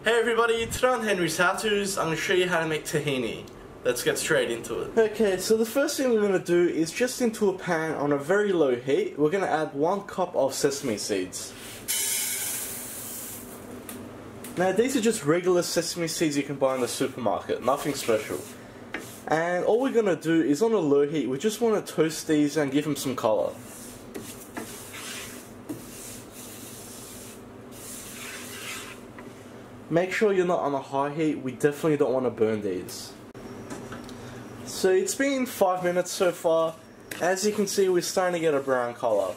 Hey everybody, today on Henry's HowTos, I'm going to show you how to make tahini. Let's get straight into it. Okay, so the first thing we're going to do is just into a pan on a very low heat, we're going to add 1 cup of sesame seeds. Now these are just regular sesame seeds you can buy in the supermarket, nothing special. And all we're going to do is on a low heat, we just want to toast these and give them some colour. Make sure you're not on a high heat, we definitely don't want to burn these. So it's been 5 minutes so far. As you can see, we're starting to get a brown colour.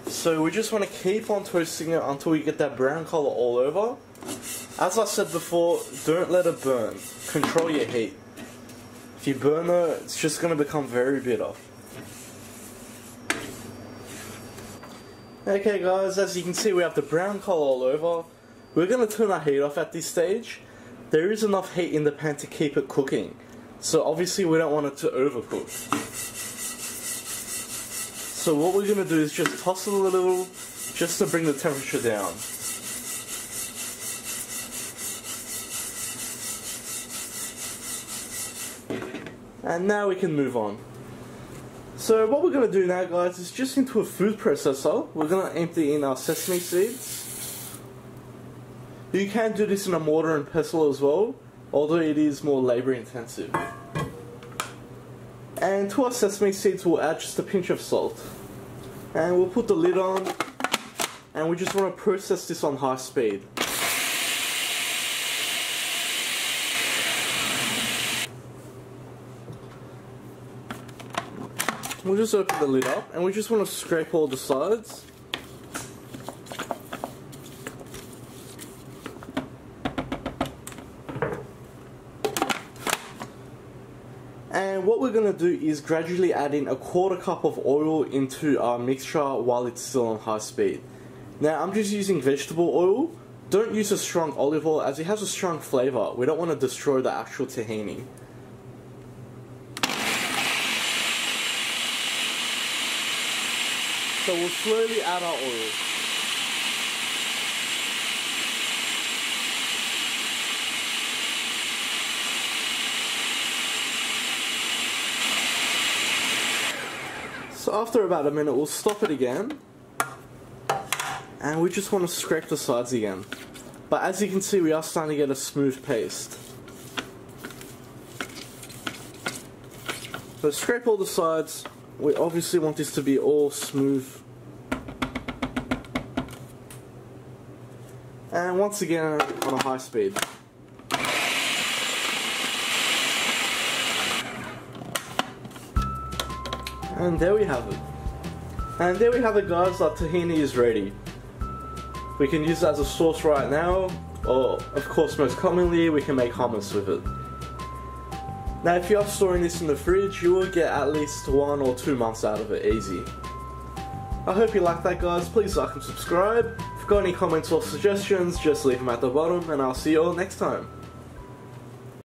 So we just want to keep on toasting it until we get that brown colour all over. As I said before, don't let it burn. Control your heat. If you burn it, it's just going to become very bitter. Okay guys, as you can see we have the brown colour all over. We're going to turn our heat off at this stage. There is enough heat in the pan to keep it cooking. So obviously we don't want it to overcook. So what we're going to do is just toss it a little, just to bring the temperature down. And now we can move on. So what we're going to do now guys is just into a food processor. We're going to empty in our sesame seeds. You can do this in a mortar and pestle as well, although it is more labour intensive. And to our sesame seeds we'll add just a pinch of salt. And we'll put the lid on, and we just want to process this on high speed. We'll just open the lid up, and we just want to scrape all the sides. And what we're going to do is gradually add in a 1/4 cup of oil into our mixture while it's still on high speed. Now I'm just using vegetable oil. Don't use a strong olive oil as it has a strong flavour. We don't want to destroy the actual tahini. So we'll slowly add our oil. So after about a minute we'll stop it again, and we just want to scrape the sides again. But as you can see we are starting to get a smooth paste. So scrape all the sides. We obviously want this to be all smooth. And once again on a high speed. And there we have it. And there we have it guys, our tahini is ready. We can use it as a sauce right now, or of course most commonly we can make hummus with it. Now if you are storing this in the fridge, you will get at least 1 or 2 months out of it easy. I hope you liked that guys, please like and subscribe. If you've got any comments or suggestions, just leave them at the bottom and I'll see you all next time.